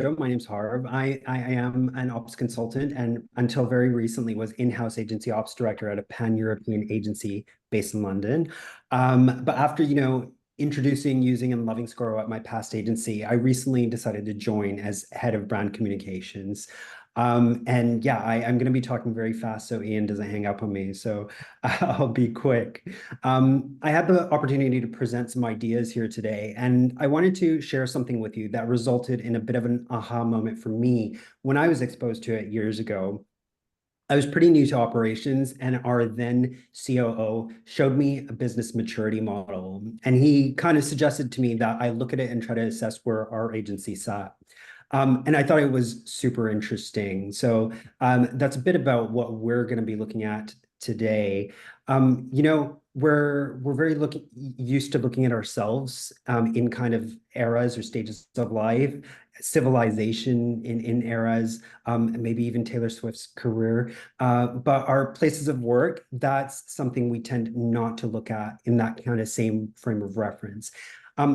My name's Harv. I am an ops consultant and until very recently was in-house agency ops director at a pan-European agency based in London. But after, introducing, using, and loving Scoro at my past agency, I recently decided to join as head of brand communications. And yeah, I'm going to be talking very fast so Ian doesn't hang up on me. So I'll be quick. I had the opportunity to present some ideas here today, and I wanted to share something with you that resulted in a bit of an aha moment for me when I was exposed to it years ago. I was pretty new to operations, and our then COO showed me a business maturity model. And he kind of suggested to me that I look at it and try to assess where our agency sat. And I thought it was super interesting. So that's a bit about what we're going to be looking at today. We're very used to looking at ourselves in kind of eras or stages of life, civilization in eras, maybe even Taylor Swift's career. But our places of work, that's something we tend not to look at in that kind of same frame of reference.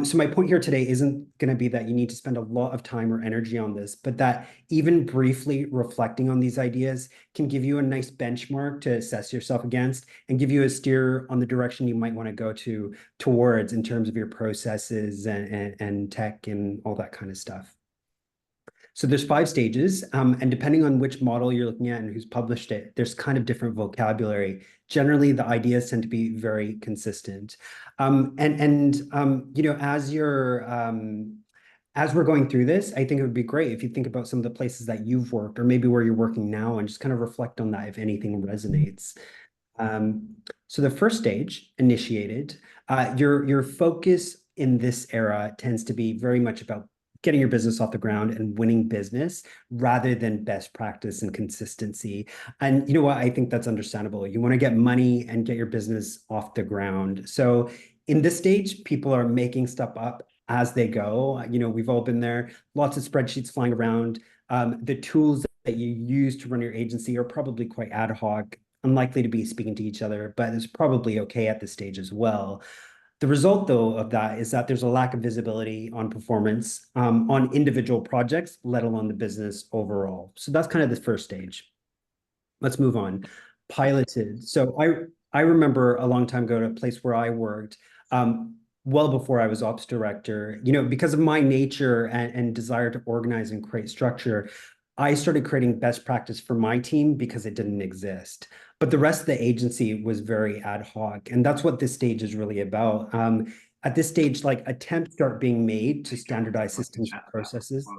So my point here today isn't going to be that you need to spend a lot of time or energy on this, but that even briefly reflecting on these ideas can give you a nice benchmark to assess yourself against and give you a steer on the direction you might want to go towards in terms of your processes and tech and all that kind of stuff. So there's 5 stages, and depending on which model you're looking at and who's published it, there's kind of different vocabulary. Generally, the ideas tend to be very consistent. As we're going through this, I think it would be great if you think about some of the places that you've worked or maybe where you're working now and just kind of reflect on that if anything resonates. So the first stage, initiated, your focus in this era tends to be very much about getting your business off the ground and winning business rather than best practice and consistency. And you know what? I think that's understandable. You want to get money and get your business off the ground. So in this stage, people are making stuff up as they go. We've all been there, lots of spreadsheets flying around. The tools that you use to run your agency are probably quite ad hoc, unlikely to be speaking to each other, but it's probably okay at this stage as well. The result, though, of that is that there's a lack of visibility on performance on individual projects, let alone the business overall. So that's kind of the first stage. Let's move on. Piloted. So I remember a long time ago at a place where I worked, well before I was ops director, because of my nature and desire to organize and create structure, I started creating best practice for my team because it didn't exist. But the rest of the agency was very ad hoc. And that's what this stage is really about. At this stage, like attempts start being made to standardize systems and processes.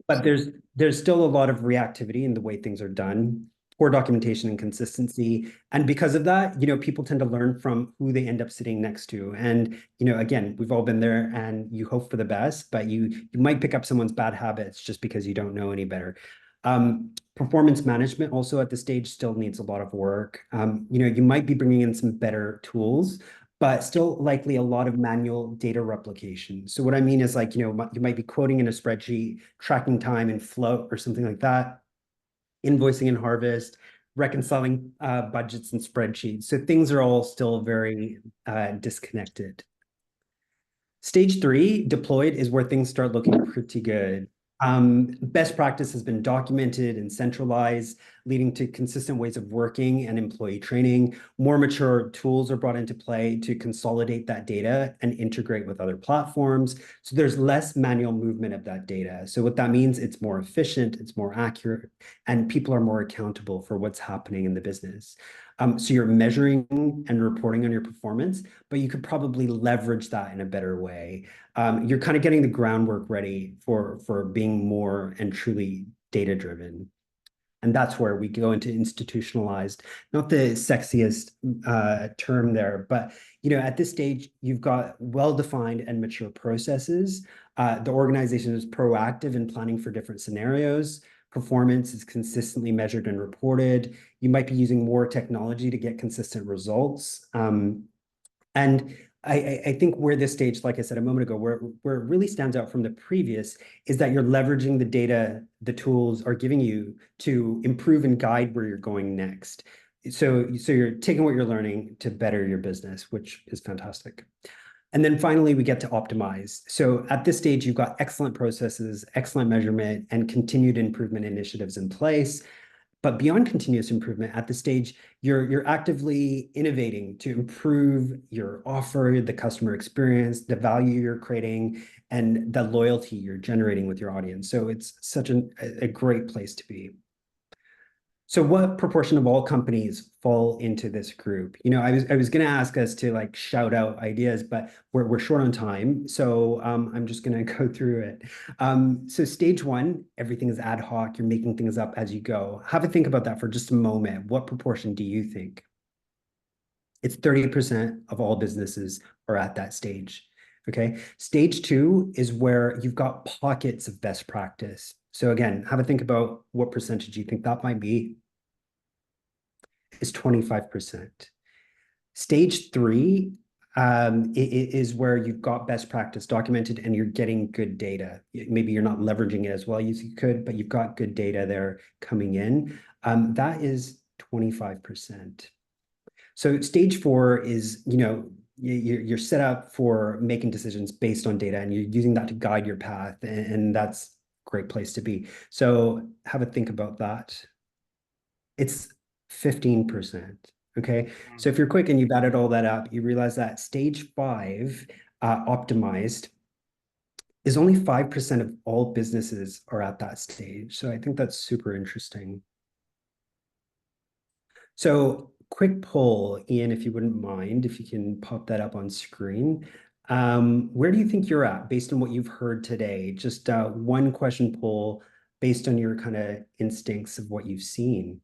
But there's still a lot of reactivity in the way things are done, poor documentation and consistency. And because of that, people tend to learn from who they end up sitting next to. And, again, we've all been there and you hope for the best, but you might pick up someone's bad habits just because you don't know any better. Performance management also at this stage still needs a lot of work. You might be bringing in some better tools, but still likely a lot of manual data replication. So what I mean is like, you might be quoting in a spreadsheet, tracking time in Float or something like that, invoicing in Harvest, reconciling budgets and spreadsheets. So things are all still very disconnected. Stage 3, deployed, is where things start looking pretty good. Best practice has been documented and centralized, leading to consistent ways of working and employee training. More mature tools are brought into play to consolidate that data and integrate with other platforms. So there's less manual movement of that data. So what that means, it's more efficient, it's more accurate, and people are more accountable for what's happening in the business. So you're measuring and reporting on your performance, but you could probably leverage that in a better way. You're kind of getting the groundwork ready for being more and truly data-driven. And that's where we go into institutionalized, not the sexiest term there, but at this stage, you've got well-defined and mature processes. The organization is proactive in planning for different scenarios. Performance is consistently measured and reported. You might be using more technology to get consistent results. And I think where this stage, like I said a moment ago, where it really stands out from the previous is that you're leveraging the data the tools are giving you to improve and guide where you're going next. So you're taking what you're learning to better your business, which is fantastic. And then finally, we get to optimize. So at this stage, you've got excellent processes, excellent measurement, and continued improvement initiatives in place. But beyond continuous improvement, at this stage, you're actively innovating to improve your offer, the customer experience, the value you're creating, and the loyalty you're generating with your audience. So it's such a great place to be. So what proportion of all companies fall into this group? I was gonna ask us to like shout out ideas, but we're short on time. So I'm just gonna go through it. So stage one, everything is ad hoc. You're making things up as you go. Have a think about that for just a moment. What proportion do you think? It's 30% of all businesses are at that stage. Okay. Stage two is where you've got pockets of best practice. So again, have a think about what percentage you think that might be. Is 25%. Stage three is where you've got best practice documented and you're getting good data. Maybe you're not leveraging it as well as you could, but you've got good data there coming in. That is 25%. So stage four is, you're set up for making decisions based on data and you're using that to guide your path. And that's a great place to be. So have a think about that. It's 15%. Okay. So if you're quick and you've added all that up, you realize that stage five, optimized, is only 5% of all businesses are at that stage. So I think that's super interesting. So quick poll, Ian, if you wouldn't mind, if you can pop that up on screen. Where do you think you're at based on what you've heard today? Just one question poll based on your kind of instincts of what you've seen.